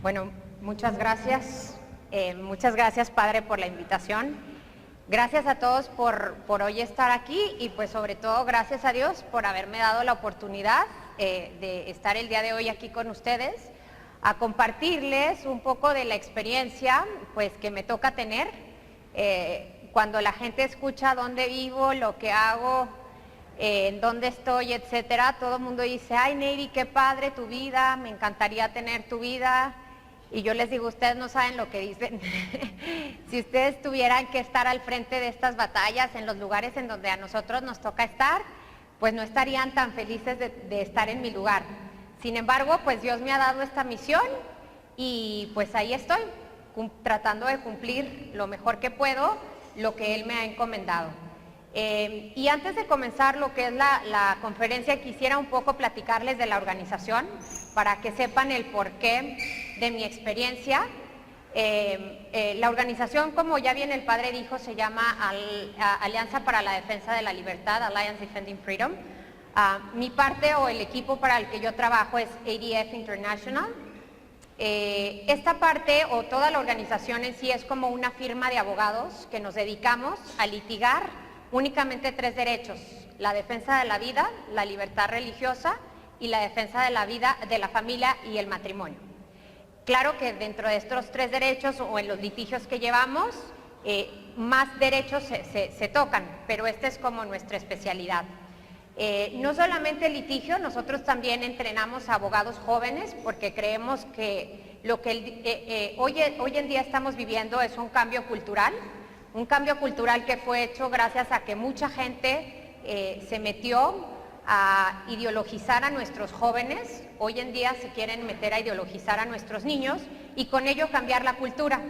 Bueno, muchas gracias. Muchas gracias, Padre, por la invitación. Gracias a todos por hoy estar aquí y pues sobre todo gracias a Dios por haberme dado la oportunidad de estar el día de hoy aquí con ustedes, a compartirles un poco de la experiencia pues que me toca tener. Cuando la gente escucha dónde vivo, lo que hago, en dónde estoy, etcétera, todo el mundo dice, ay Neri, qué padre tu vida, me encantaría tener tu vida. Y yo les digo, ustedes no saben lo que dicen. Si ustedes tuvieran que estar al frente de estas batallas, en los lugares en donde a nosotros nos toca estar, pues no estarían tan felices de estar en mi lugar. Sin embargo, pues Dios me ha dado esta misión y pues ahí estoy, tratando de cumplir lo mejor que puedo, lo que Él me ha encomendado. Y antes de comenzar lo que es la conferencia, quisiera un poco platicarles de la organización, para que sepan el porqué de mi experiencia. La organización, como ya bien el Padre dijo, se llama Alianza para la Defensa de la Libertad, Alliance Defending Freedom. Mi parte o el equipo para el que yo trabajo es ADF International. Esta parte o toda la organización en sí es como una firma de abogados que nos dedicamos a litigar únicamente 3 derechos: la defensa de la vida, la libertad religiosa y la defensa de la vida, de la familia y el matrimonio. Claro que dentro de estos 3 derechos o en los litigios que llevamos, más derechos se tocan, pero esta es como nuestra especialidad. No solamente el litigio, nosotros también entrenamos a abogados jóvenes porque creemos que lo que hoy en día estamos viviendo es un cambio cultural que fue hecho gracias a que mucha gente se metió a ideologizar a nuestros jóvenes. Hoy en día se quieren meter a ideologizar a nuestros niños y con ello cambiar la cultura.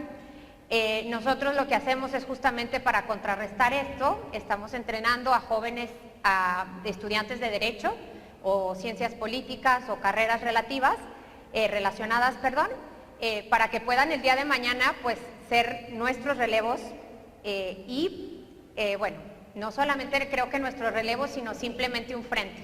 Nosotros lo que hacemos es justamente para contrarrestar esto, estamos entrenando a jóvenes, a estudiantes de Derecho o Ciencias Políticas o carreras relacionadas, para que puedan el día de mañana pues ser nuestros relevos bueno, no solamente creo que nuestro relevo, sino simplemente un frente,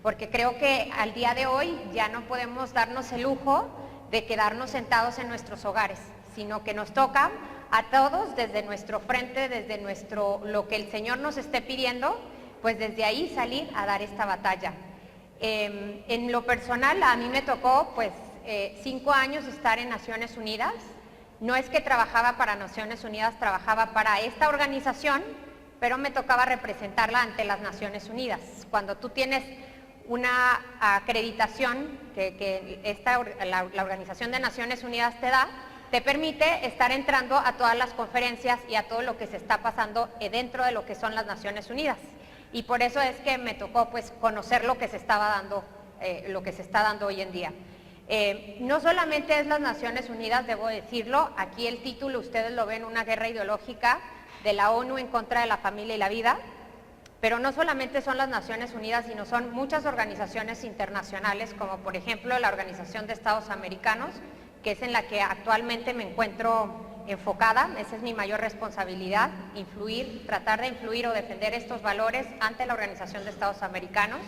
porque creo que al día de hoy ya no podemos darnos el lujo de quedarnos sentados en nuestros hogares, sino que nos toca a todos desde nuestro frente, desde lo que el Señor nos esté pidiendo, pues desde ahí salir a dar esta batalla. En lo personal, a mí me tocó pues 5 años estar en Naciones Unidas. No es que trabajaba para Naciones Unidas, trabajaba para esta organización, pero me tocaba representarla ante las Naciones Unidas. Cuando tú tienes una acreditación que la Organización de Naciones Unidas te da, te permite estar entrando a todas las conferencias y a todo lo que se está pasando dentro de lo que son las Naciones Unidas. Y por eso es que me tocó pues conocer lo que se estaba dando, lo que se está dando hoy en día. No solamente es las Naciones Unidas, debo decirlo, aquí el título ustedes lo ven, una guerra ideológica de la ONU en contra de la familia y la vida, pero no solamente son las Naciones Unidas, sino son muchas organizaciones internacionales, como por ejemplo la Organización de Estados Americanos, que es en la que actualmente me encuentro enfocada. Esa es mi mayor responsabilidad, tratar de influir o defender estos valores ante la Organización de Estados Americanos,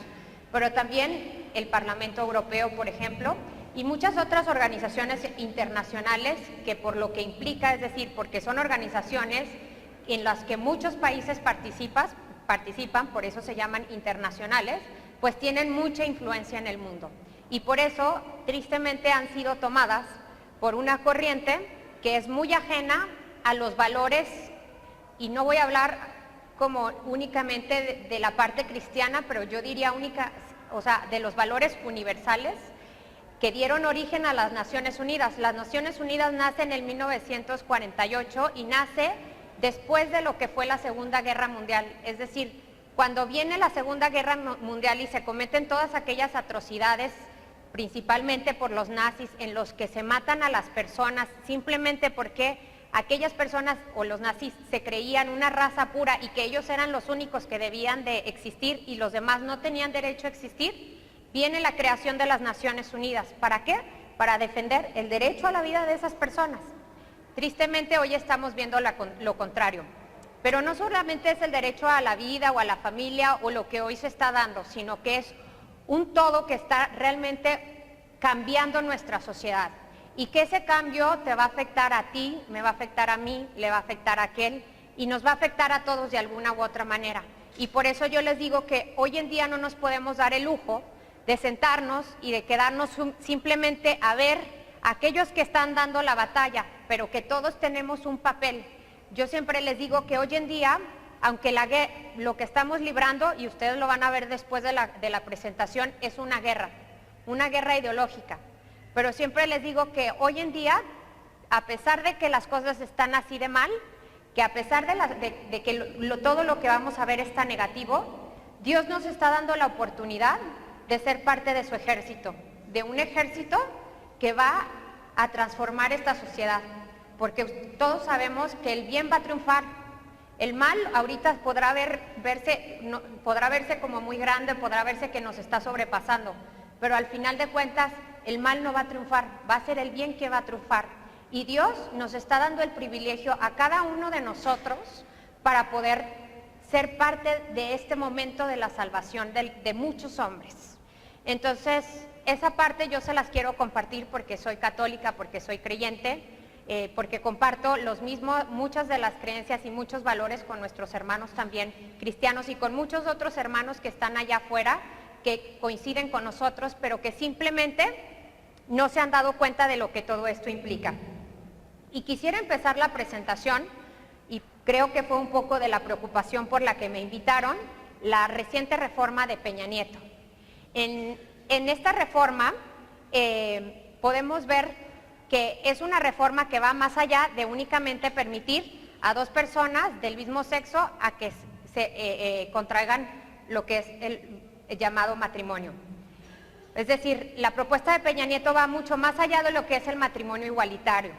pero también el Parlamento Europeo, por ejemplo, y muchas otras organizaciones internacionales que por lo que implica, es decir, porque son organizaciones en las que muchos países participan, por eso se llaman internacionales, pues tienen mucha influencia en el mundo. Y por eso, tristemente, han sido tomadas por una corriente que es muy ajena a los valores, y no voy a hablar como únicamente de la parte cristiana, pero yo diría de los valores universales que dieron origen a las Naciones Unidas. Las Naciones Unidas nacen en el 1948 y nace después de lo que fue la Segunda Guerra Mundial. Es decir, cuando viene la Segunda Guerra Mundial y se cometen todas aquellas atrocidades, principalmente por los nazis, en los que se matan a las personas simplemente porque aquellas personas o los nazis se creían una raza pura y que ellos eran los únicos que debían de existir y los demás no tenían derecho a existir, viene la creación de las Naciones Unidas. ¿Para qué? Para defender el derecho a la vida de esas personas. Tristemente hoy estamos viendo lo contrario. Pero no solamente es el derecho a la vida o a la familia o lo que hoy se está dando, sino que es un todo que está realmente cambiando nuestra sociedad. y que ese cambio te va a afectar a ti, me va a afectar a mí, le va a afectar a aquel y nos va a afectar a todos de alguna u otra manera. Y por eso yo les digo que hoy en día no nos podemos dar el lujo de sentarnos y de quedarnos simplemente a ver a aquellos que están dando la batalla, pero que todos tenemos un papel. Yo siempre les digo que hoy en día, aunque lo que estamos librando, y ustedes lo van a ver después de la presentación, es una guerra ideológica. Pero siempre les digo que hoy en día, a pesar de que las cosas están así de mal, que a pesar de que todo lo que vamos a ver está negativo, Dios nos está dando la oportunidad de ser parte de su ejército, de un ejército que va a transformar esta sociedad, porque todos sabemos que el bien va a triunfar. El mal ahorita podrá verse como muy grande, podrá verse que nos está sobrepasando, pero al final de cuentas el mal no va a triunfar, va a ser el bien que va a triunfar. Y Dios nos está dando el privilegio a cada uno de nosotros para poder ser parte de este momento de la salvación de muchos hombres. Entonces, esa parte yo se las quiero compartir porque soy católica, porque soy creyente, porque comparto muchas de las creencias y muchos valores con nuestros hermanos también cristianos y con muchos otros hermanos que están allá afuera, que coinciden con nosotros, pero que simplemente no se han dado cuenta de lo que todo esto implica. Y quisiera empezar la presentación, y creo que fue un poco de la preocupación por la que me invitaron, la reciente reforma de Peña Nieto. En esta reforma podemos ver que es una reforma que va más allá de únicamente permitir a dos personas del mismo sexo a que se contraigan lo que es el llamado matrimonio. Es decir, la propuesta de Peña Nieto va mucho más allá de lo que es el matrimonio igualitario.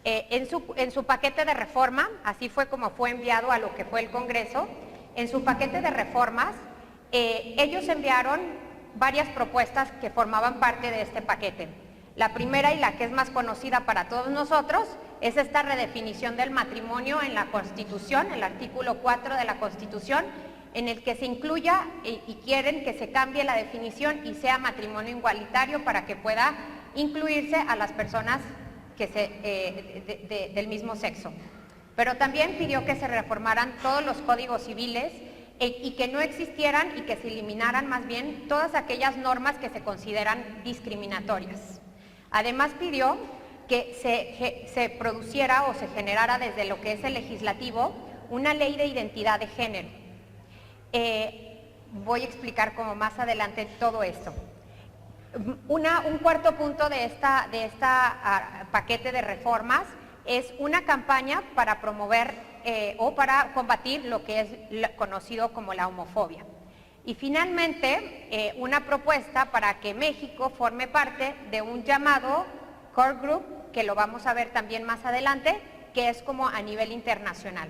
En su paquete de reforma, así fue como fue enviado a lo que fue el Congreso, en su paquete de reformas, ellos enviaron varias propuestas que formaban parte de este paquete. La primera y la que es más conocida para todos nosotros es esta redefinición del matrimonio en la Constitución, el artículo 4 de la Constitución, en el que se incluya y quieren que se cambie la definición y sea matrimonio igualitario para que pueda incluirse a las personas del mismo sexo. Pero también pidió que se reformaran todos los códigos civiles y que no existieran y que se eliminaran más bien todas aquellas normas que se consideran discriminatorias. Además pidió que se produciera o se generara desde lo que es el legislativo una ley de identidad de género. Voy a explicar como más adelante todo esto. Un cuarto punto de esta paquete de reformas es una campaña para promover o para combatir lo que es conocido como la homofobia. Y finalmente, una propuesta para que México forme parte de un llamado Core Group, que lo vamos a ver también más adelante, que es como a nivel internacional.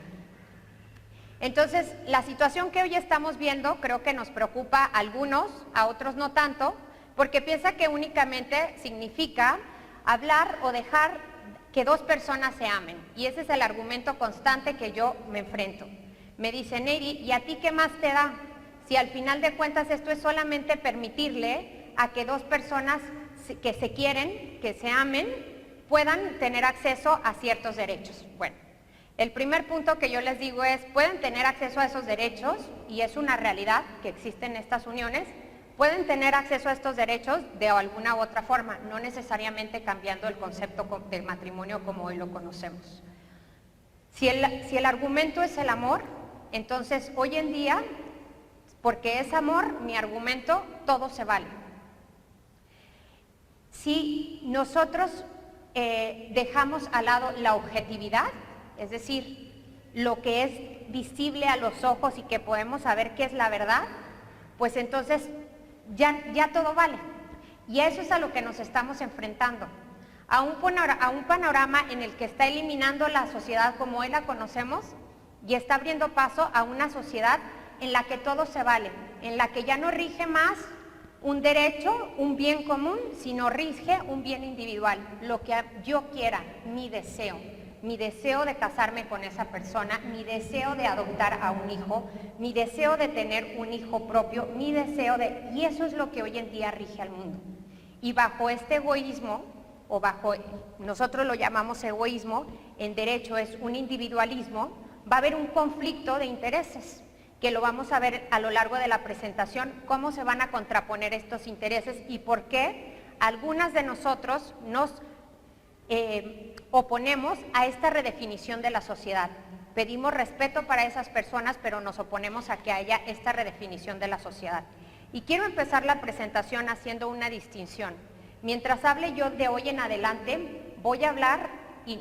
Entonces, la situación que hoy estamos viendo creo que nos preocupa a algunos, a otros no tanto, porque piensa que únicamente significa hablar o dejar que dos personas se amen. Y ese es el argumento constante que yo me enfrento. Me dice, Neri, ¿y a ti qué más te da? Si al final de cuentas esto es solamente permitirle a que dos personas que se quieren, que se amen, puedan tener acceso a ciertos derechos. Bueno, el primer punto que yo les digo es, pueden tener acceso a esos derechos, y es una realidad que existen estas uniones, pueden tener acceso a estos derechos de alguna u otra forma, no necesariamente cambiando el concepto del matrimonio como hoy lo conocemos. Si el argumento es el amor, entonces hoy en día, porque es amor, mi argumento, todo se vale. Si nosotros dejamos al lado la objetividad, es decir, lo que es visible a los ojos y que podemos saber qué es la verdad, pues entonces ya todo vale. Y eso es a lo que nos estamos enfrentando, a un panorama en el que está eliminando la sociedad como hoy la conocemos y está abriendo paso a una sociedad en la que todo se vale, en la que ya no rige más un derecho, un bien común, sino rige un bien individual, lo que yo quiera, mi deseo de casarme con esa persona, mi deseo de adoptar a un hijo, mi deseo de tener un hijo propio, y eso es lo que hoy en día rige al mundo. Y bajo este egoísmo o bajo, nosotros lo llamamos egoísmo, en derecho es un individualismo, va a haber un conflicto de intereses, que lo vamos a ver a lo largo de la presentación, cómo se van a contraponer estos intereses y por qué algunas de nosotros nos oponemos a esta redefinición de la sociedad. Pedimos respeto para esas personas, pero nos oponemos a que haya esta redefinición de la sociedad. Y quiero empezar la presentación haciendo una distinción. Mientras hable yo de hoy en adelante, voy a hablar, y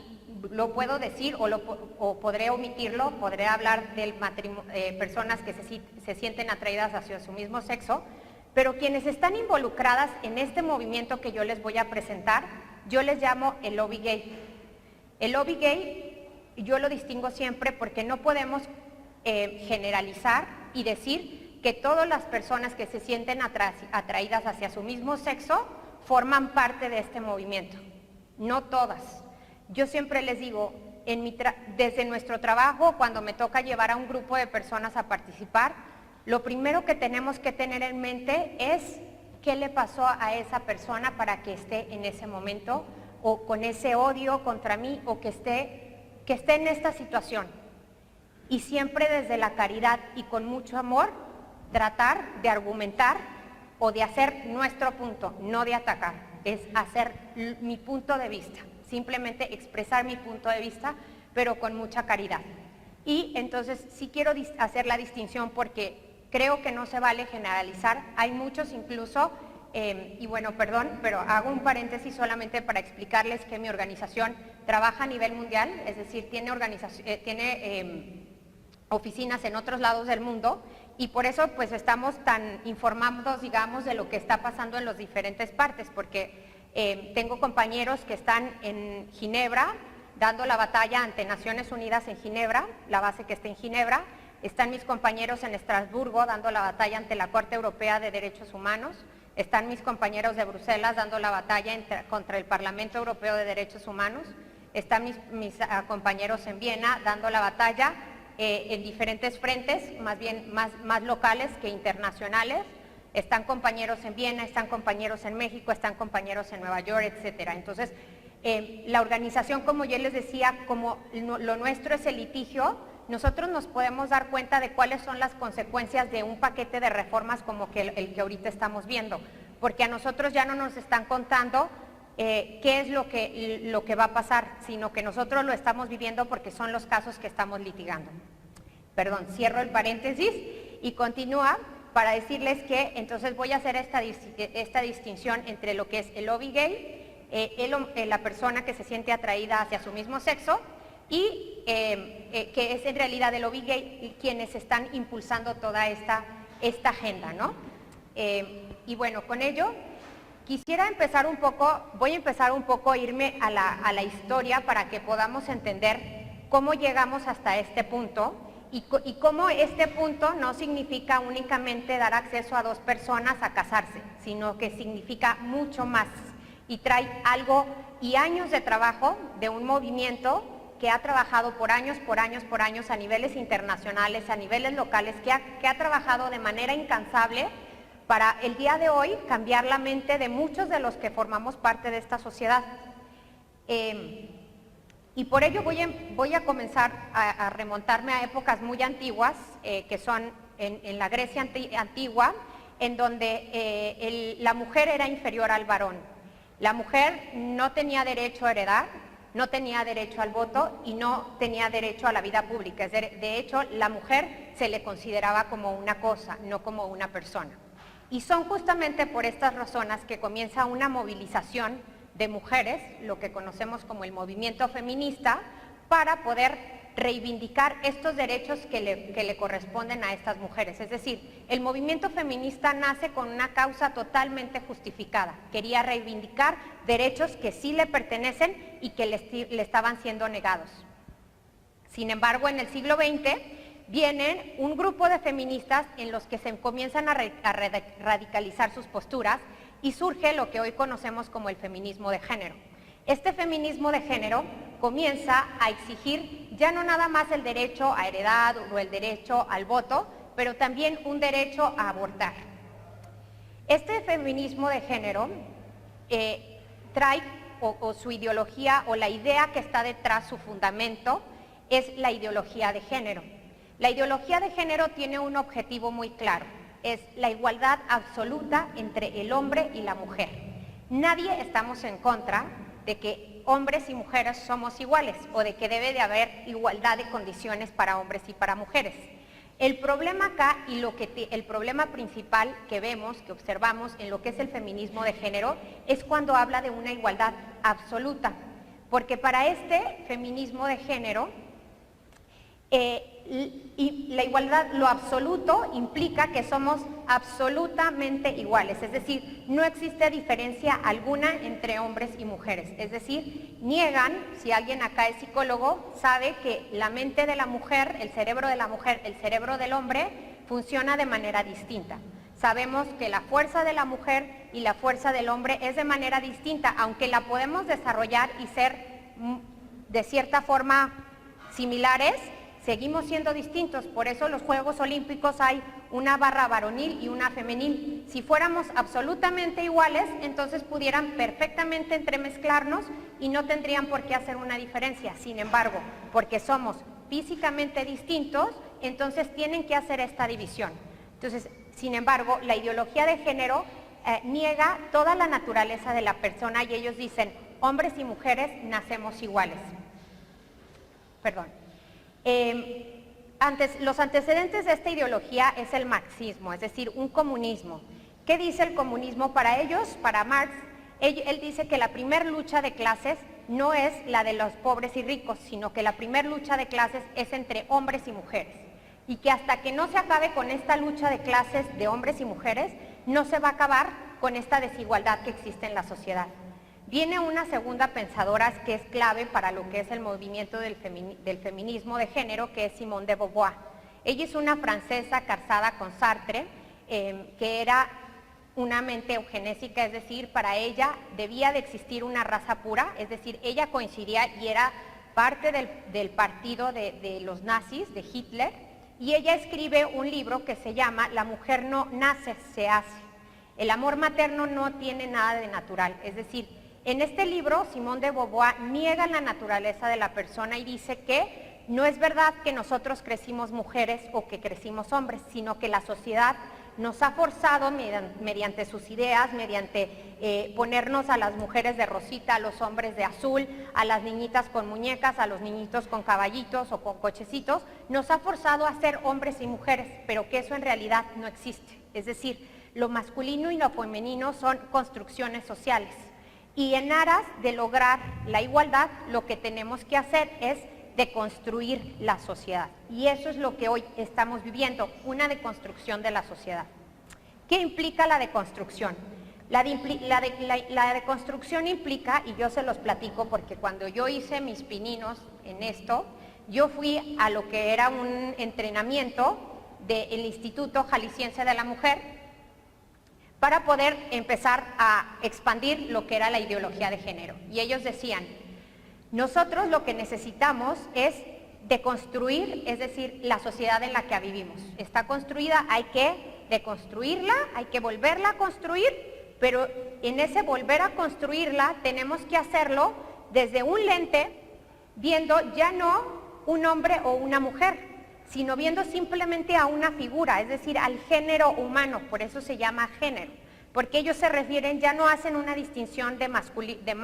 lo puedo decir o podré omitirlo, podré hablar de personas que se sienten atraídas hacia su mismo sexo, pero quienes están involucradas en este movimiento que yo les voy a presentar, yo les llamo el lobby gay. El lobby gay yo lo distingo siempre porque no podemos generalizar y decir que todas las personas que se sienten atraídas hacia su mismo sexo forman parte de este movimiento. No todas. Yo siempre les digo, desde nuestro trabajo, cuando me toca llevar a un grupo de personas a participar, lo primero que tenemos que tener en mente es qué le pasó a esa persona para que esté en ese momento o con ese odio contra mí o que esté en esta situación. Y siempre desde la caridad y con mucho amor, tratar de argumentar o de hacer nuestro punto, no de atacar, es hacer mi punto de vista, simplemente expresar mi punto de vista, pero con mucha caridad. Y entonces sí quiero hacer la distinción porque creo que no se vale generalizar, hay muchos incluso, y bueno, perdón, pero hago un paréntesis solamente para explicarles que mi organización trabaja a nivel mundial, es decir, tiene oficinas en otros lados del mundo y por eso pues estamos tan informados, digamos, de lo que está pasando en las diferentes partes, porque tengo compañeros que están en Ginebra dando la batalla ante Naciones Unidas en Ginebra, la base que está en Ginebra. Están mis compañeros en Estrasburgo dando la batalla ante la Corte Europea de Derechos Humanos. Están mis compañeros de Bruselas dando la batalla contra el Parlamento Europeo de Derechos Humanos. Están mis compañeros en Viena dando la batalla en diferentes frentes, más locales que internacionales. Están compañeros en Viena, están compañeros en México, están compañeros en Nueva York, etcétera. Entonces, la organización, como yo les decía, como lo nuestro es el litigio, nosotros nos podemos dar cuenta de cuáles son las consecuencias de un paquete de reformas como el que ahorita estamos viendo, porque a nosotros ya no nos están contando qué es lo que va a pasar, sino que nosotros lo estamos viviendo porque son los casos que estamos litigando. Perdón, cierro el paréntesis y continúa para decirles que entonces voy a hacer esta distinción entre lo que es el lobby gay, la persona que se siente atraída hacia su mismo sexo, y que es en realidad el lobby gay quienes están impulsando toda esta agenda, ¿no? Y bueno, con ello quisiera empezar un poco, voy a empezar un poco a irme a la historia para que podamos entender cómo llegamos hasta este punto y cómo este punto no significa únicamente dar acceso a dos personas a casarse, sino que significa mucho más y trae algo y años de trabajo de un movimiento que ha trabajado por años a niveles internacionales, a niveles locales, que ha trabajado de manera incansable para el día de hoy cambiar la mente de muchos de los que formamos parte de esta sociedad. Y por ello voy a comenzar a remontarme a épocas muy antiguas, que son en la Grecia antigua, en donde la mujer era inferior al varón. La mujer no tenía derecho a heredar, no tenía derecho al voto y no tenía derecho a la vida pública. De hecho, la mujer se le consideraba como una cosa, no como una persona. Y son justamente por estas razones que comienza una movilización de mujeres, lo que conocemos como el movimiento feminista, para poder reivindicar estos derechos que le corresponden a estas mujeres. Es decir, el movimiento feminista nace con una causa totalmente justificada. Quería reivindicar derechos que sí le pertenecen y que le estaban siendo negados. Sin embargo, en el siglo XX vienen un grupo de feministas en los que se comienzan a radicalizar sus posturas y surge lo que hoy conocemos como el feminismo de género. Este feminismo de género comienza a exigir ya no nada más el derecho a heredad o el derecho al voto, pero también un derecho a abortar. Este feminismo de género trae o su ideología o la idea que está detrás, su fundamento, es la ideología de género. La ideología de género tiene un objetivo muy claro, es la igualdad absoluta entre el hombre y la mujer. Nadie estamos en contra de que hombres y mujeres somos iguales o de que debe de haber igualdad de condiciones para hombres y para mujeres. El problema acá y el problema principal que vemos, que observamos en lo que es el feminismo de género, es cuando habla de una igualdad absoluta. Porque para este feminismo de género, y la igualdad, lo absoluto, implica que somos absolutamente iguales, es decir, no existe diferencia alguna entre hombres y mujeres, es decir, niegan, si alguien acá es psicólogo, sabe que la mente de la mujer, el cerebro de la mujer, el cerebro del hombre, funciona de manera distinta. Sabemos que la fuerza de la mujer y la fuerza del hombre es de manera distinta, aunque la podemos desarrollar y ser de cierta forma similares, seguimos siendo distintos, por eso los Juegos Olímpicos hay una barra varonil y una femenil. Si fuéramos absolutamente iguales, entonces pudieran perfectamente entremezclarnos y no tendrían por qué hacer una diferencia. Sin embargo, porque somos físicamente distintos, entonces tienen que hacer esta división. Entonces, sin embargo, la ideología de género niega toda la naturaleza de la persona y ellos dicen, hombres y mujeres nacemos iguales. Perdón. Los antecedentes de esta ideología es el marxismo, es decir, un comunismo. ¿Qué dice el comunismo para ellos? Para Marx, él dice que la primer lucha de clases no es la de los pobres y ricos, sino que la primer lucha de clases es entre hombres y mujeres. Y que hasta que no se acabe con esta lucha de clases de hombres y mujeres, no se va a acabar con esta desigualdad que existe en la sociedad. Viene una segunda pensadora que es clave para lo que es el movimiento del feminismo de género, que es Simone de Beauvoir. Ella es una francesa casada con Sartre, que era una mente eugenésica, es decir, para ella debía de existir una raza pura, es decir, ella coincidía y era parte del partido de los nazis, de Hitler, y ella escribe un libro que se llama La mujer no nace, se hace. El amor materno no tiene nada de natural, es decir, en este libro, Simone de Beauvoir niega la naturaleza de la persona y dice que no es verdad que nosotros crecimos mujeres o que crecimos hombres, sino que la sociedad nos ha forzado mediante sus ideas, mediante ponernos a las mujeres de rosita, a los hombres de azul, a las niñitas con muñecas, a los niñitos con caballitos o con cochecitos, nos ha forzado a ser hombres y mujeres, pero que eso en realidad no existe. Es decir, lo masculino y lo femenino son construcciones sociales. Y en aras de lograr la igualdad, lo que tenemos que hacer es deconstruir la sociedad. Y eso es lo que hoy estamos viviendo, una deconstrucción de la sociedad. ¿Qué implica la deconstrucción? La deconstrucción implica, y yo se los platico porque cuando yo hice mis pininos en esto, yo fui a lo que era un entrenamiento del Instituto Jalisciense de la Mujer, para poder empezar a expandir lo que era la ideología de género. Y ellos decían, nosotros lo que necesitamos es deconstruir, es decir, la sociedad en la que vivimos. Está construida, hay que deconstruirla, hay que volverla a construir, pero en ese volver a construirla tenemos que hacerlo desde un lente, viendo ya no un hombre o una mujer, sino viendo simplemente a una figura, es decir, al género humano, por eso se llama género, porque ellos se refieren, ya no hacen una distinción de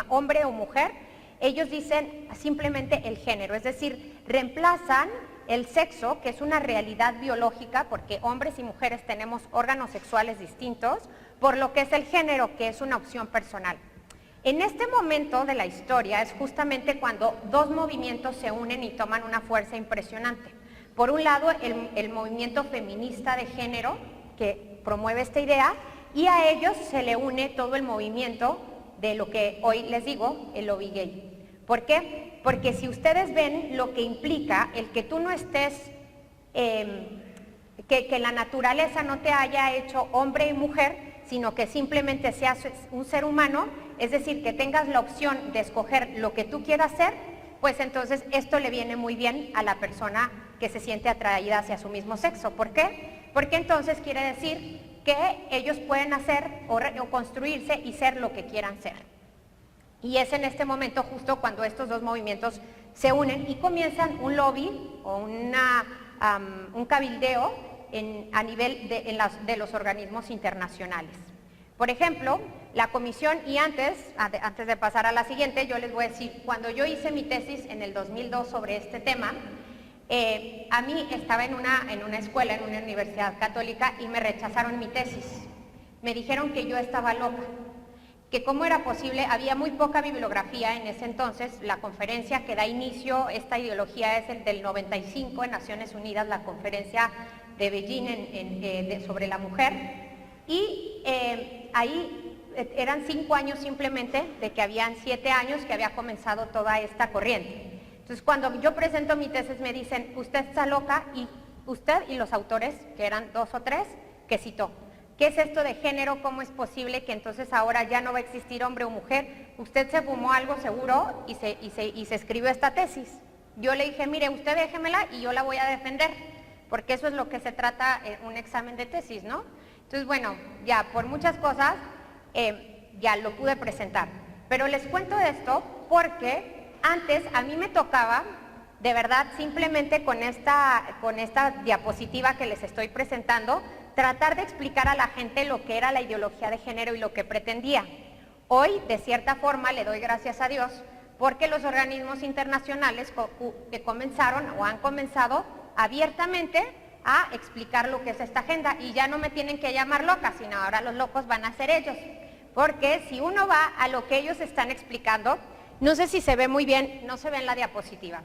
hombre o mujer, ellos dicen simplemente el género, es decir, reemplazan el sexo, que es una realidad biológica, porque hombres y mujeres tenemos órganos sexuales distintos, por lo que es el género, que es una opción personal. En este momento de la historia es justamente cuando dos movimientos se unen y toman una fuerza impresionante. Por un lado, el movimiento feminista de género, que promueve esta idea, y a ellos se le une todo el movimiento de lo que hoy les digo, el lobby gay. ¿Por qué? Porque si ustedes ven lo que implica el que tú no estés, que la naturaleza no te haya hecho hombre y mujer, sino que simplemente seas un ser humano, es decir, que tengas la opción de escoger lo que tú quieras ser, pues entonces esto le viene muy bien a la persona que se siente atraída hacia su mismo sexo. ¿Por qué? Porque entonces quiere decir que ellos pueden hacer o construirse y ser lo que quieran ser. Y es en este momento justo cuando estos dos movimientos se unen y comienzan un lobby o un cabildeo a nivel de los organismos internacionales. Por ejemplo, la comisión, y antes de pasar a la siguiente, yo les voy a decir, cuando yo hice mi tesis en el 2002 sobre este tema, a mí estaba en una escuela, en una universidad católica, y me rechazaron mi tesis. Me dijeron que yo estaba loca, que cómo era posible, había muy poca bibliografía en ese entonces. La conferencia que da inicio, esta ideología es el del 95 en Naciones Unidas, la conferencia de Beijing sobre la mujer, y ahí eran 5 años simplemente, de que habían 7 años que había comenzado toda esta corriente. Entonces, cuando yo presento mi tesis me dicen, usted está loca, y usted y los autores, que eran 2 o 3, que citó. ¿Qué es esto de género? ¿Cómo es posible que entonces ahora ya no va a existir hombre o mujer? Usted se fumó algo seguro y se escribió esta tesis. Yo le dije, mire, usted déjemela y yo la voy a defender, porque eso es lo que se trata en un examen de tesis, ¿no? Entonces, bueno, ya por muchas cosas ya lo pude presentar. Pero les cuento esto porque antes a mí me tocaba, de verdad, simplemente con esta diapositiva que les estoy presentando, tratar de explicar a la gente lo que era la ideología de género y lo que pretendía. Hoy, de cierta forma, le doy gracias a Dios, porque los organismos internacionales que comenzaron o han comenzado abiertamente a explicar lo que es esta agenda, y ya no me tienen que llamar loca, sino ahora los locos van a ser ellos, porque si uno va a lo que ellos están explicando, no sé si se ve muy bien, no se ve en la diapositiva,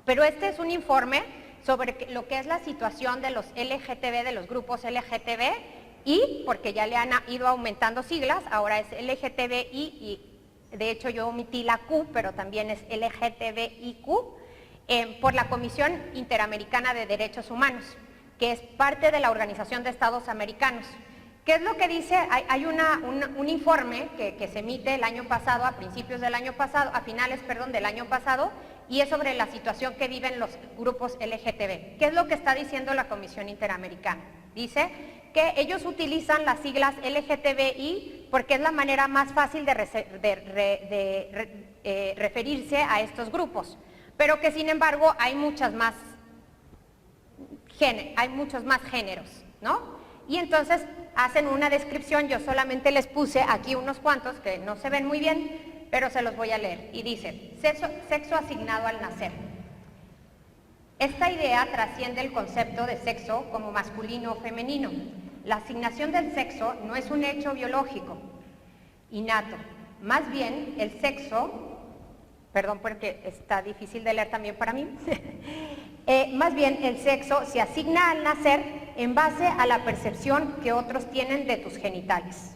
pero este es un informe sobre lo que es la situación de los LGTB, de los grupos LGTB, y porque ya le han ido aumentando siglas, ahora es LGTBI, y de hecho yo omití la Q, pero también es LGTBIQ, por la Comisión Interamericana de Derechos Humanos, que es parte de la Organización de Estados Americanos. ¿Qué es lo que dice? Hay un informe que se emite el año pasado, a finales del año pasado, y es sobre la situación que viven los grupos LGTB. ¿Qué es lo que está diciendo la Comisión Interamericana? Dice que ellos utilizan las siglas LGTBI porque es la manera más fácil de referirse a estos grupos, pero que sin embargo hay muchos más géneros, ¿no? Y entonces hacen una descripción, yo solamente les puse aquí unos cuantos que no se ven muy bien, pero se los voy a leer, y dice, sexo asignado al nacer. Esta idea trasciende el concepto de sexo como masculino o femenino. La asignación del sexo no es un hecho biológico, innato. Más bien, el sexo, perdón porque está difícil de leer también para mí, más bien el sexo se asigna al nacer en base a la percepción que otros tienen de tus genitales.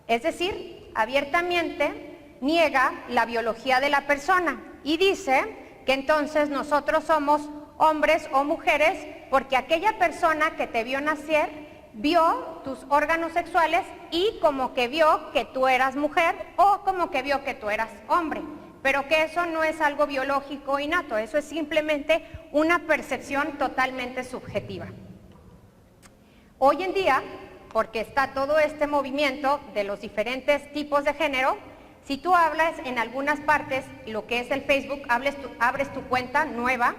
Es decir, abiertamente niega la biología de la persona y dice que entonces nosotros somos hombres o mujeres porque aquella persona que te vio nacer vio tus órganos sexuales y como que vio que tú eras mujer o como que vio que tú eras hombre, pero que eso no es algo biológico innato, eso es simplemente una percepción totalmente subjetiva. Hoy en día, porque está todo este movimiento de los diferentes tipos de género, si tú hablas en algunas partes, lo que es el Facebook, abres tu cuenta nueva,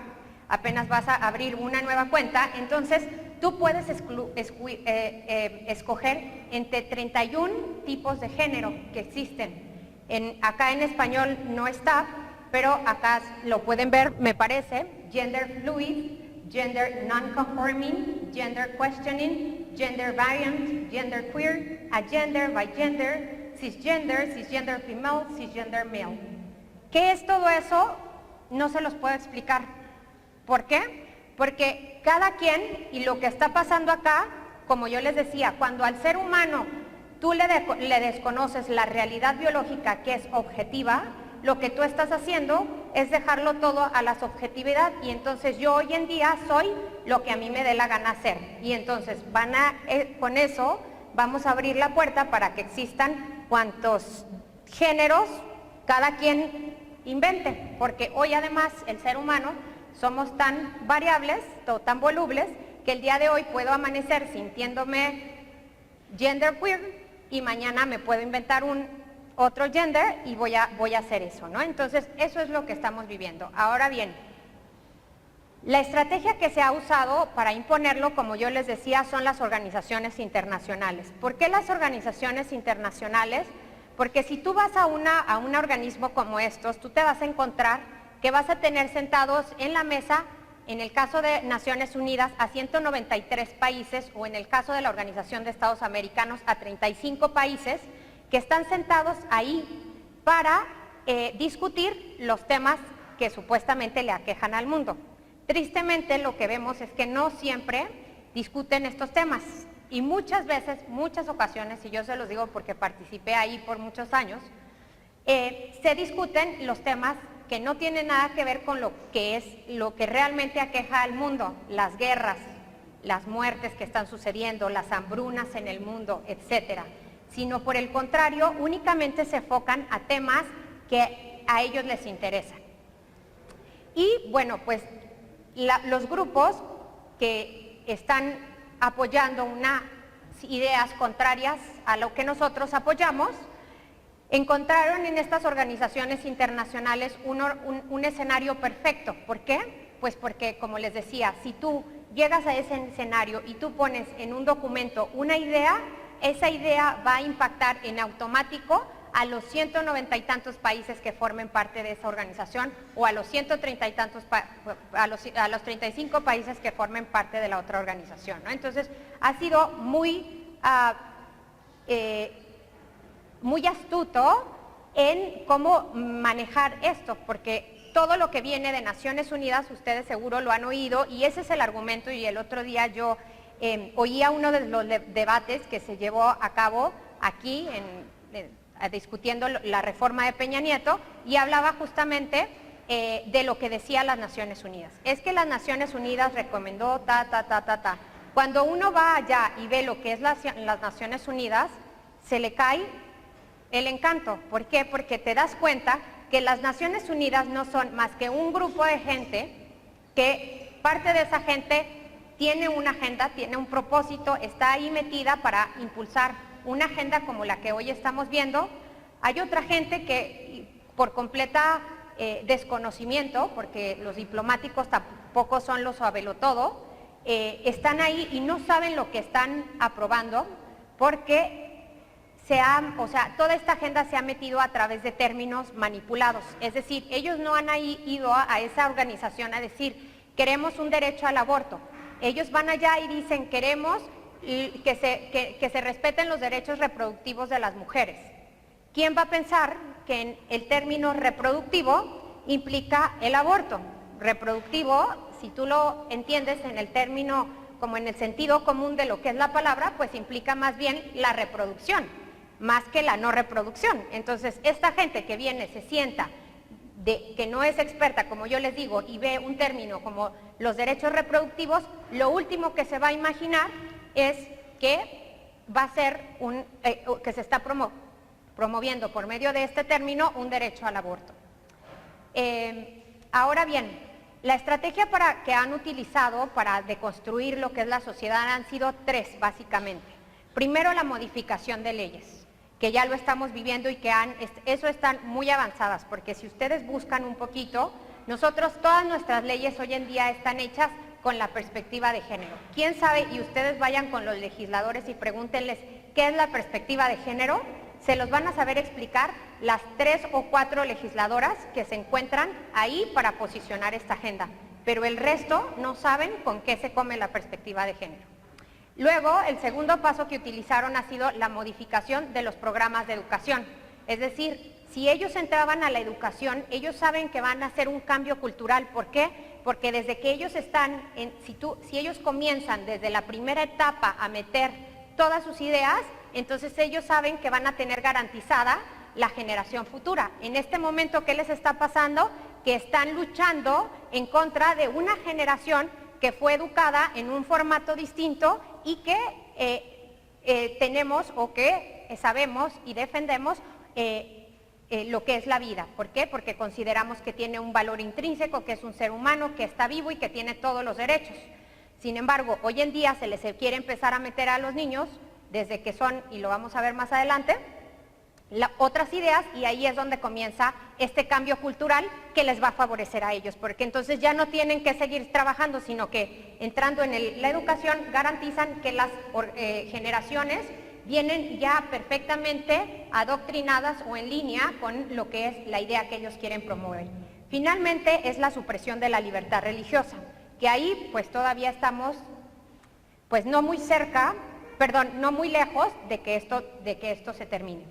apenas vas a abrir una nueva cuenta, entonces tú puedes escoger entre 31 tipos de género que existen. Acá en español no está, pero acá lo pueden ver, me parece, gender fluid, gender non-conforming, gender questioning, gender variant, gender queer, agender, bigender, cisgender, cisgender female, cisgender male. ¿Qué es todo eso? No se los puedo explicar. ¿Por qué? Porque cada quien, y lo que está pasando acá, como yo les decía, cuando al ser humano tú le desconoces la realidad biológica que es objetiva, lo que tú estás haciendo es dejarlo todo a la subjetividad, y entonces yo hoy en día soy lo que a mí me dé la gana hacer, y entonces con eso vamos a abrir la puerta para que existan cuantos géneros cada quien invente, porque hoy además el ser humano somos tan variables, tan volubles, que el día de hoy puedo amanecer sintiéndome genderqueer y mañana me puedo inventar un otro gender y voy a hacer eso, ¿no? Entonces, eso es lo que estamos viviendo. Ahora bien, la estrategia que se ha usado para imponerlo, como yo les decía, son las organizaciones internacionales. ¿Por qué las organizaciones internacionales? Porque si tú vas a un organismo como estos, tú te vas a encontrar que vas a tener sentados en la mesa, en el caso de Naciones Unidas, a 193 países, o en el caso de la Organización de Estados Americanos, a 35 países, que están sentados ahí para discutir los temas que supuestamente le aquejan al mundo. Tristemente, lo que vemos es que no siempre discuten estos temas, y muchas veces, muchas ocasiones, y yo se los digo porque participé ahí por muchos años, se discuten los temas que no tienen nada que ver con lo que realmente aqueja al mundo, las guerras, las muertes que están sucediendo, las hambrunas en el mundo, etcétera, sino por el contrario, únicamente se enfocan a temas que a ellos les interesan. Y bueno, pues los grupos que están apoyando unas ideas contrarias a lo que nosotros apoyamos, encontraron en estas organizaciones internacionales un escenario perfecto. ¿Por qué? Pues porque, como les decía, si tú llegas a ese escenario y tú pones en un documento una idea, esa idea va a impactar en automático a los 190 y tantos países que formen parte de esa organización, o a los 130 y tantos, a los 35 países que formen parte de la otra organización, ¿no? Entonces, ha sido muy astuto en cómo manejar esto, porque todo lo que viene de Naciones Unidas, ustedes seguro lo han oído, y ese es el argumento. Y el otro día yo oía uno de los debates que se llevó a cabo aquí discutiendo la reforma de Peña Nieto, y hablaba justamente de lo que decía las Naciones Unidas. Es que las Naciones Unidas recomendó ta. Cuando uno va allá y ve lo que es las Naciones Unidas, se le cae el encanto. ¿Por qué? Porque te das cuenta que las Naciones Unidas no son más que un grupo de gente, que parte de esa gente tiene una agenda, tiene un propósito, está ahí metida para impulsar una agenda como la que hoy estamos viendo. Hay otra gente que, por completa desconocimiento, porque los diplomáticos tampoco son los sabelotodo, están ahí y no saben lo que están aprobando, porque toda esta agenda se ha metido a través de términos manipulados. Es decir, ellos no han ido a esa organización a decir, queremos un derecho al aborto. Ellos van allá y dicen, queremos que se respeten los derechos reproductivos de las mujeres. ¿Quién va a pensar que en el término reproductivo implica el aborto? Reproductivo, si tú lo entiendes en el término, como en el sentido común de lo que es la palabra, pues implica más bien la reproducción, más que la no reproducción. Entonces, esta gente que viene, se sienta, que no es experta, como yo les digo, y ve un término como los derechos reproductivos, lo último que se va a imaginar es que va a ser que se está promoviendo por medio de este término un derecho al aborto. Ahora bien, la estrategia que han utilizado para deconstruir lo que es la sociedad han sido tres, básicamente. Primero, la modificación de leyes, que ya lo estamos viviendo y que eso están muy avanzadas, porque si ustedes buscan un poquito, nosotros, todas nuestras leyes hoy en día están hechas con la perspectiva de género. ¿Quién sabe? Y ustedes vayan con los legisladores y pregúntenles qué es la perspectiva de género. Se los van a saber explicar las 3 o 4 legisladoras que se encuentran ahí para posicionar esta agenda, pero el resto no saben con qué se come la perspectiva de género. Luego, el segundo paso que utilizaron ha sido la modificación de los programas de educación. Es decir, si ellos entraban a la educación, ellos saben que van a hacer un cambio cultural. ¿Por qué? Porque desde que ellos si ellos comienzan desde la primera etapa a meter todas sus ideas, entonces ellos saben que van a tener garantizada la generación futura. En este momento, ¿qué les está pasando? Que están luchando en contra de una generación que fue educada en un formato distinto y que tenemos o que sabemos y defendemos lo que es la vida. ¿Por qué? Porque consideramos que tiene un valor intrínseco, que es un ser humano, que está vivo y que tiene todos los derechos. Sin embargo, hoy en día se les quiere empezar a meter a los niños desde que son, y lo vamos a ver más adelante, otras ideas, y ahí es donde comienza este cambio cultural que les va a favorecer a ellos, porque entonces ya no tienen que seguir trabajando, sino que entrando en la educación garantizan que las generaciones vienen ya perfectamente adoctrinadas o en línea con lo que es la idea que ellos quieren promover. Finalmente es la supresión de la libertad religiosa, que ahí pues todavía estamos pues no muy cerca, no muy lejos de que esto se termine.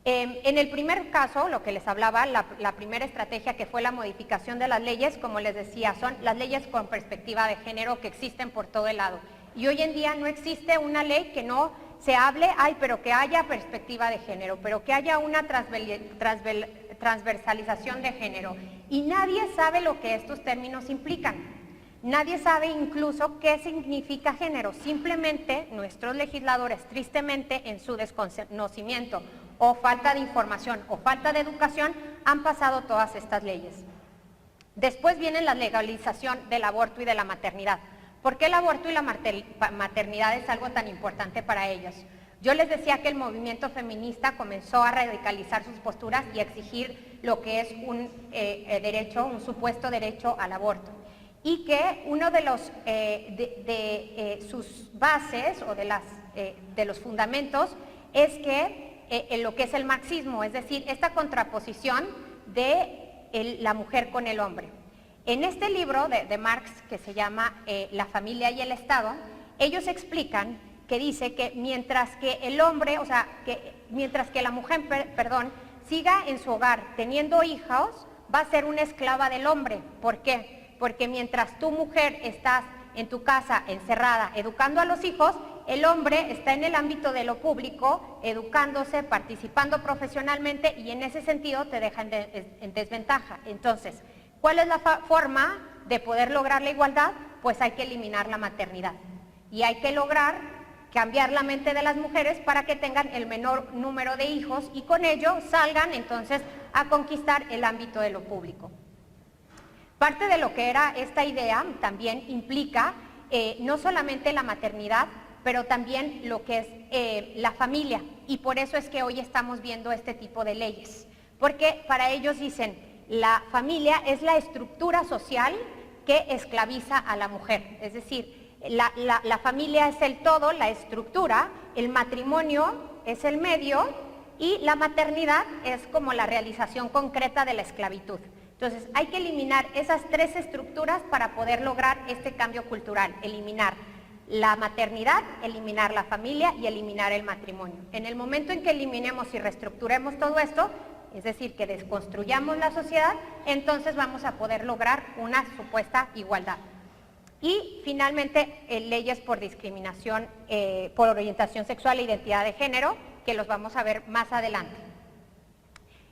En el primer caso, lo que les hablaba, la primera estrategia que fue la modificación de las leyes, como les decía, son las leyes con perspectiva de género que existen por todo el lado. Y hoy en día no existe una ley que no se hable, pero que haya perspectiva de género, pero que haya una transversalización de género. Y nadie sabe lo que estos términos implican. Nadie sabe incluso qué significa género. Simplemente nuestros legisladores, tristemente, en su desconocimiento o falta de información o falta de educación, han pasado todas estas leyes. Después viene la legalización del aborto y de la maternidad. ¿Por qué el aborto y la maternidad es algo tan importante para ellos? Yo les decía que el movimiento feminista comenzó a radicalizar sus posturas y a exigir lo que es un derecho, un supuesto derecho al aborto. Y que uno de los sus bases o de los fundamentos es que lo que es el marxismo, es decir, esta contraposición de la mujer con el hombre. En este libro de Marx, que se llama La familia y el Estado, ellos explican que dice que mientras que el hombre, mientras que la mujer, siga en su hogar teniendo hijos, va a ser una esclava del hombre. ¿Por qué? Porque mientras tú, mujer, estás en tu casa encerrada educando a los hijos, el hombre está en el ámbito de lo público, educándose, participando profesionalmente, y en ese sentido te deja en desventaja. Entonces, ¿cuál es la forma de poder lograr la igualdad? Pues hay que eliminar la maternidad y hay que lograr cambiar la mente de las mujeres para que tengan el menor número de hijos y con ello salgan entonces a conquistar el ámbito de lo público. Parte de lo que era esta idea también implica no solamente la maternidad, pero también lo que es la familia, y por eso es que hoy estamos viendo este tipo de leyes, porque para ellos dicen, la familia es la estructura social que esclaviza a la mujer, es decir, la familia es el todo, la estructura, el matrimonio es el medio y la maternidad es como la realización concreta de la esclavitud. Entonces hay que eliminar esas tres estructuras para poder lograr este cambio cultural, eliminar la maternidad, eliminar la familia y eliminar el matrimonio. En el momento en que eliminemos y reestructuremos todo esto, es decir, que desconstruyamos la sociedad, entonces vamos a poder lograr una supuesta igualdad. Y finalmente, leyes por discriminación, por orientación sexual e identidad de género, que los vamos a ver más adelante.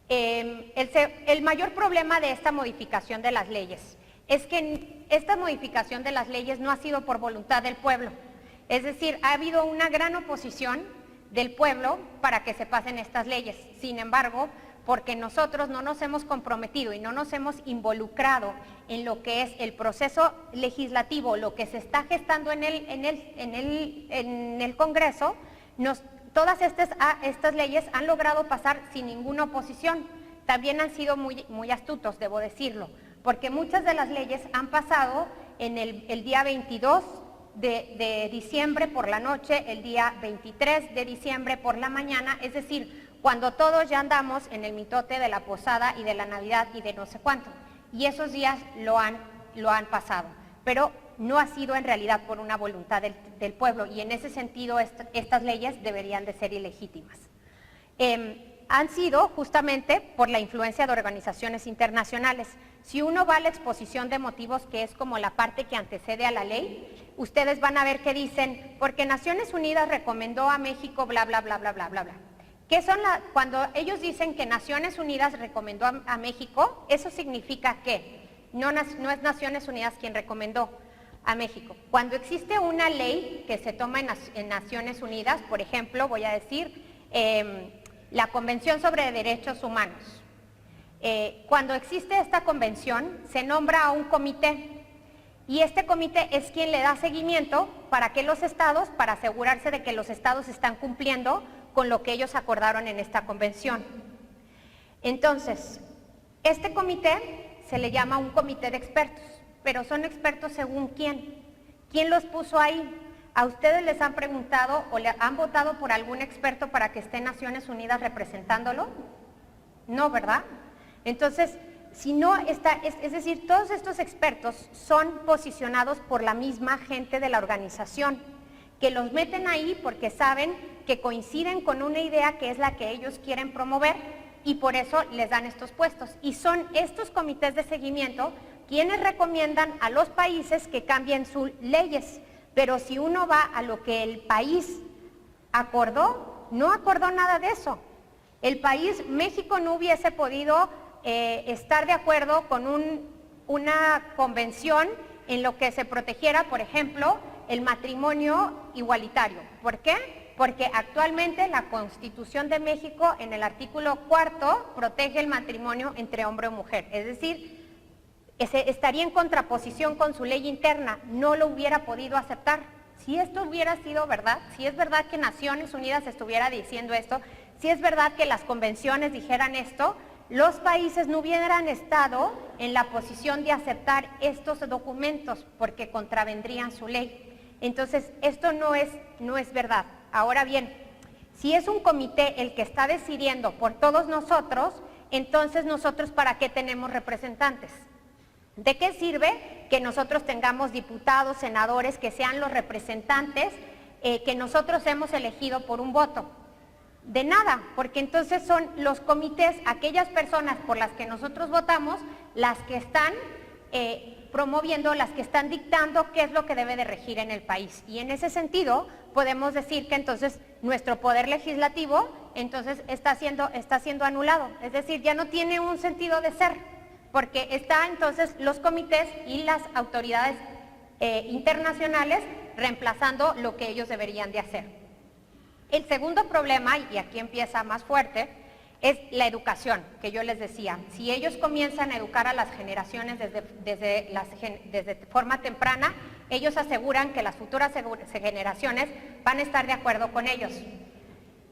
El mayor problema de esta modificación de las leyes es que esta modificación de las leyes no ha sido por voluntad del pueblo. Es decir, ha habido una gran oposición del pueblo para que se pasen estas leyes. Sin embargo, porque nosotros no nos hemos comprometido y no nos hemos involucrado en lo que es el proceso legislativo, lo que se está gestando en el Congreso, todas estas leyes han logrado pasar sin ninguna oposición. También han sido muy astutos, debo decirlo, porque muchas de las leyes han pasado en el día 22 de diciembre por la noche, el día 23 de diciembre por la mañana, es decir, cuando todos ya andamos en el mitote de la posada y de la Navidad y de no sé cuánto. Y esos días lo han pasado, pero no ha sido en realidad por una voluntad del pueblo, y en ese sentido estas leyes deberían de ser ilegítimas. Han sido justamente por la influencia de organizaciones internacionales. Si uno va a la exposición de motivos, que es como la parte que antecede a la ley, ustedes van a ver que dicen, porque Naciones Unidas recomendó a México, bla, bla, bla, bla, bla, bla, bla. ¿Qué son cuando ellos dicen que Naciones Unidas recomendó a México, eso significa que no es Naciones Unidas quien recomendó a México. Cuando existe una ley que se toma en Naciones Unidas, por ejemplo, voy a decir, la Convención sobre Derechos Humanos. Cuando existe esta convención, se nombra a un comité, y este comité es quien le da seguimiento para que los estados, para asegurarse de que los estados están cumpliendo con lo que ellos acordaron en esta convención. Entonces, este comité se le llama un comité de expertos, pero son expertos según quién. ¿Quién los puso ahí? ¿A ustedes les han preguntado o le han votado por algún experto para que esté en Naciones Unidas representándolo? No, ¿verdad? Entonces, si no está, es decir, todos estos expertos son posicionados por la misma gente de la organización, que los meten ahí porque saben que coinciden con una idea que es la que ellos quieren promover y por eso les dan estos puestos. Y son estos comités de seguimiento quienes recomiendan a los países que cambien sus leyes. Pero si uno va a lo que el país acordó, no acordó nada de eso. El país, México, no hubiese podido estar de acuerdo con una convención en lo que se protegiera, por ejemplo, el matrimonio igualitario. ¿Por qué? Porque actualmente la Constitución de México, en el artículo 4, protege el matrimonio entre hombre y mujer. Es decir, estaría en contraposición con su ley interna, no lo hubiera podido aceptar. Si esto hubiera sido verdad, si es verdad que Naciones Unidas estuviera diciendo esto, si es verdad que las convenciones dijeran esto, los países no hubieran estado en la posición de aceptar estos documentos porque contravendrían su ley. Entonces, esto no es verdad. Ahora bien, si es un comité el que está decidiendo por todos nosotros, entonces nosotros ¿para qué tenemos representantes? ¿De qué sirve que nosotros tengamos diputados, senadores, que sean los representantes que nosotros hemos elegido por un voto? De nada, porque entonces son los comités, aquellas personas por las que nosotros votamos, las que están promoviendo, las que están dictando qué es lo que debe de regir en el país. Y en ese sentido podemos decir que entonces nuestro poder legislativo entonces está siendo anulado, es decir, ya no tiene un sentido de ser, porque está entonces los comités y las autoridades internacionales reemplazando lo que ellos deberían de hacer. El segundo problema, y aquí empieza más fuerte, es la educación, que yo les decía. Si ellos comienzan a educar a las generaciones desde forma temprana, ellos aseguran que las futuras generaciones van a estar de acuerdo con ellos.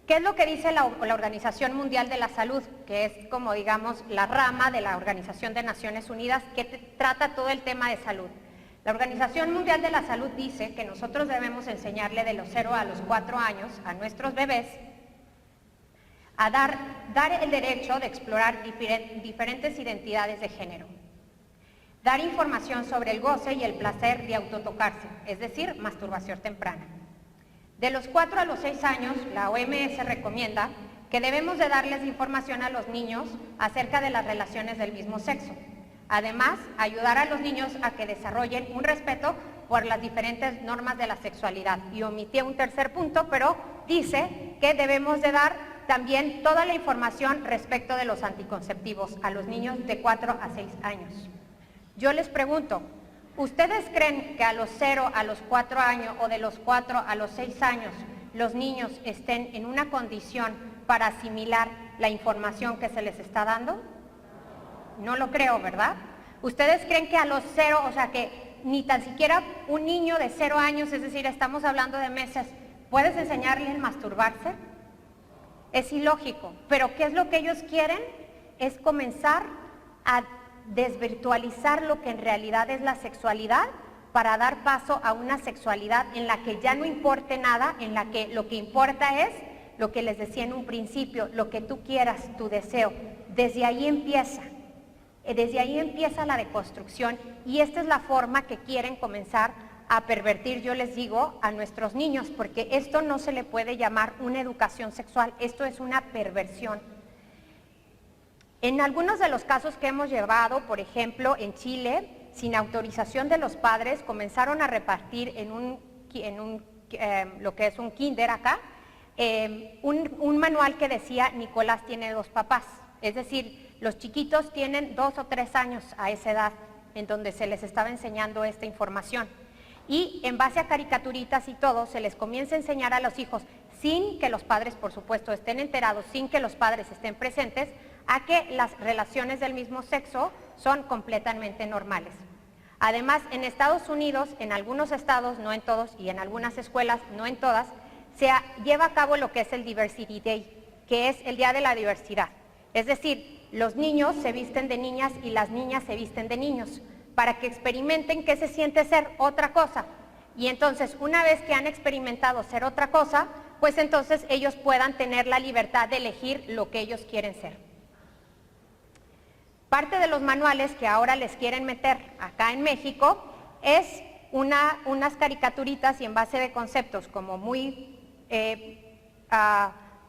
¿Qué es lo que dice la Organización Mundial de la Salud? Que es como, digamos, la rama de la Organización de Naciones Unidas que trata todo el tema de salud. La Organización Mundial de la Salud dice que nosotros debemos enseñarle de los 0 a los 4 años a nuestros bebés a dar el derecho de explorar diferentes identidades de género, dar información sobre el goce y el placer de autotocarse, es decir, masturbación temprana. De los 4 a los 6 años, la OMS recomienda que debemos de darles información a los niños acerca de las relaciones del mismo sexo. Además, ayudar a los niños a que desarrollen un respeto por las diferentes normas de la sexualidad. Y omití un tercer punto, pero dice que debemos de dar también toda la información respecto de los anticonceptivos a los niños de 4 a 6 años. Yo les pregunto, ¿ustedes creen que a los 0 a los 4 años o de los 4 a los 6 años los niños estén en una condición para asimilar la información que se les está dando? No lo creo, ¿verdad? ¿Ustedes creen que a los 0, o sea que ni tan siquiera un niño de 0 años, es decir, estamos hablando de meses, puedes enseñarle a masturbarse? Es ilógico, pero ¿qué es lo que ellos quieren? Es comenzar a desvirtualizar lo que en realidad es la sexualidad para dar paso a una sexualidad en la que ya no importe nada, en la que lo que importa es lo que les decía en un principio, lo que tú quieras, tu deseo. Desde ahí empieza la deconstrucción y esta es la forma que quieren comenzar a pervertir, yo les digo, a nuestros niños, porque esto no se le puede llamar una educación sexual, esto es una perversión. En algunos de los casos que hemos llevado, por ejemplo, en Chile, sin autorización de los padres, comenzaron a repartir lo que es un kinder acá, un manual que decía Nicolás tiene 2 papás, es decir, los chiquitos tienen 2 o 3 años a esa edad en donde se les estaba enseñando esta información. Y en base a caricaturitas y todo, se les comienza a enseñar a los hijos, sin que los padres, por supuesto, estén enterados, sin que los padres estén presentes, a que las relaciones del mismo sexo son completamente normales. Además, en Estados Unidos, en algunos estados, no en todos, y en algunas escuelas, no en todas, lleva a cabo lo que es el Diversity Day, que es el Día de la Diversidad. Es decir, los niños se visten de niñas y las niñas se visten de niños, para que experimenten qué se siente ser otra cosa. Y entonces, una vez que han experimentado ser otra cosa, pues entonces ellos puedan tener la libertad de elegir lo que ellos quieren ser. Parte de los manuales que ahora les quieren meter acá en México es unas caricaturitas y en base de conceptos como muy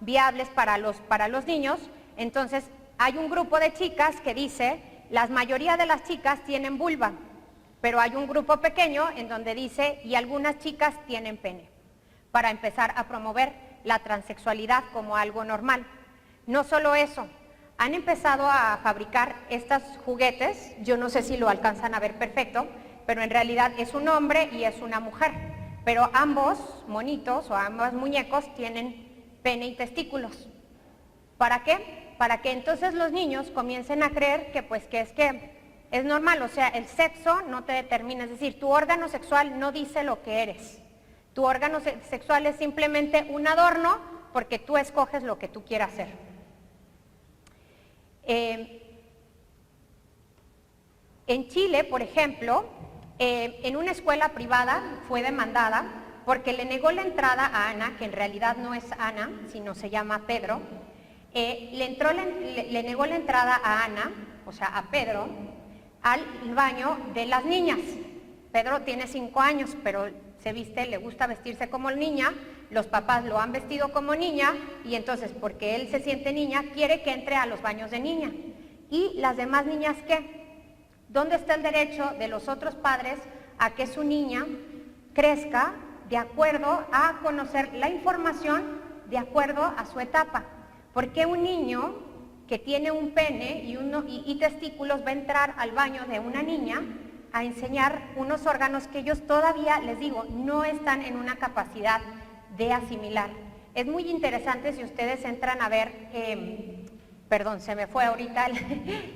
viables para los niños. Entonces, hay un grupo de chicas que dice, la mayoría de las chicas tienen vulva, pero hay un grupo pequeño en donde dice, y algunas chicas tienen pene, para empezar a promover la transexualidad como algo normal. No solo eso, han empezado a fabricar estos juguetes, yo no sé si lo alcanzan a ver perfecto, pero en realidad es un hombre y es una mujer, pero ambos monitos o ambos muñecos tienen pene y testículos. ¿Para qué? Para que entonces los niños comiencen a creer que es normal, o sea, el sexo no te determina, es decir, tu órgano sexual no dice lo que eres. Tu órgano sexual es simplemente un adorno porque tú escoges lo que tú quieras hacer. En Chile, por ejemplo, en una escuela privada fue demandada porque le negó la entrada a Ana, que en realidad no es Ana, sino se llama Pedro. Le negó la entrada a Ana, o sea, a Pedro, al baño de las niñas. Pedro tiene 5 años, pero le gusta vestirse como niña, los papás lo han vestido como niña, y entonces, porque él se siente niña, quiere que entre a los baños de niña. ¿Y las demás niñas qué? ¿Dónde está el derecho de los otros padres a que su niña crezca de acuerdo a conocer la información de acuerdo a su etapa? ¿Por qué un niño que tiene un pene y testículos va a entrar al baño de una niña a enseñar unos órganos que ellos todavía, les digo, no están en una capacidad de asimilar? Es muy interesante si ustedes entran a ver, perdón, se me fue ahorita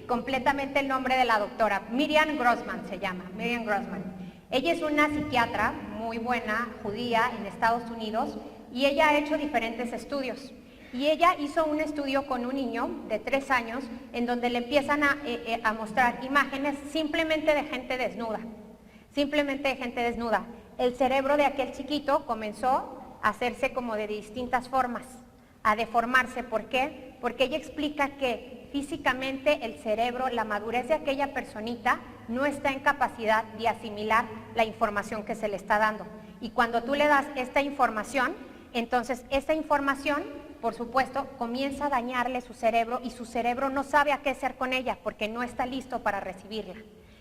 completamente el nombre de la doctora, Miriam Grossman se llama, Miriam Grossman. Ella es una psiquiatra muy buena, judía, en Estados Unidos, y ella ha hecho diferentes estudios. Y ella hizo un estudio con un niño de 3 años en donde le empiezan a mostrar imágenes simplemente de gente desnuda, El cerebro de aquel chiquito comenzó a hacerse como de distintas formas, a deformarse. ¿Por qué? Porque ella explica que físicamente el cerebro, la madurez de aquella personita no está en capacidad de asimilar la información que se le está dando. Y cuando tú le das esta información, entonces esta información, por supuesto, comienza a dañarle su cerebro y su cerebro no sabe a qué hacer con ella porque no está listo para recibirla.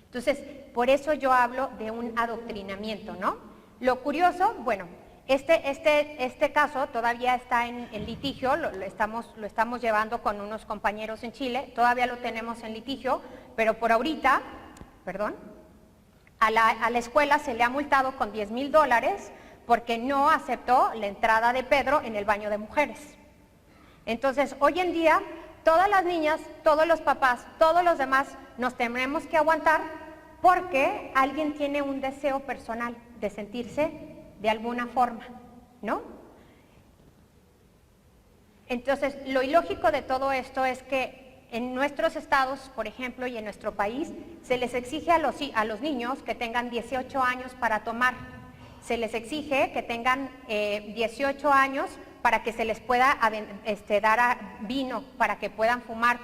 Entonces, por eso yo hablo de un adoctrinamiento, ¿no? Lo curioso, bueno, este caso todavía está en litigio, lo estamos llevando con unos compañeros en Chile, todavía lo tenemos en litigio, pero por ahorita, a la escuela se le ha multado con $10,000 porque no aceptó la entrada de Pedro en el baño de mujeres. Entonces, hoy en día, todas las niñas, todos los papás, todos los demás, nos tenemos que aguantar porque alguien tiene un deseo personal de sentirse de alguna forma, ¿no? Entonces, lo ilógico de todo esto es que en nuestros estados, por ejemplo, y en nuestro país, se les exige a los niños que tengan 18 años para tomar. Se les exige que tengan 18 años para que se les pueda dar vino, para que puedan fumar,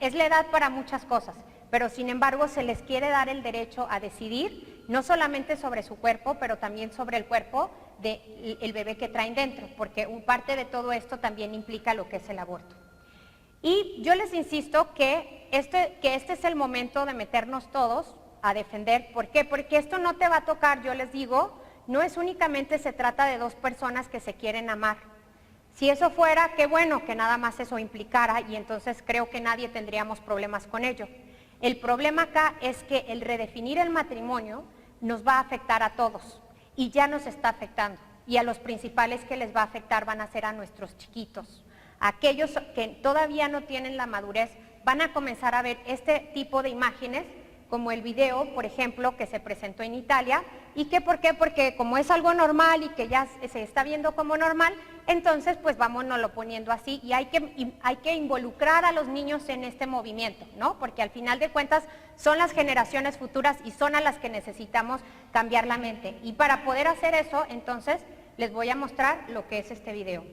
es la edad para muchas cosas, pero sin embargo se les quiere dar el derecho a decidir, no solamente sobre su cuerpo, pero también sobre el cuerpo del bebé que traen dentro, porque parte de todo esto también implica lo que es el aborto. Y yo les insisto que este es el momento de meternos todos a defender. ¿Por qué? Porque esto no te va a tocar, yo les digo, no es únicamente se trata de 2 personas que se quieren amar. Si eso fuera, qué bueno que nada más eso implicara y entonces creo que nadie tendríamos problemas con ello. El problema acá es que el redefinir el matrimonio nos va a afectar a todos y ya nos está afectando. Y a los principales que les va a afectar van a ser a nuestros chiquitos. Aquellos que todavía no tienen la madurez van a comenzar a ver este tipo de imágenes como el video, por ejemplo, que se presentó en Italia, y que ¿por qué? Porque como es algo normal y que ya se está viendo como normal, entonces pues vámonoslo poniendo así, y hay que involucrar a los niños en este movimiento, ¿no? Porque al final de cuentas son las generaciones futuras y son a las que necesitamos cambiar la mente. Y para poder hacer eso, entonces les voy a mostrar lo que es este video.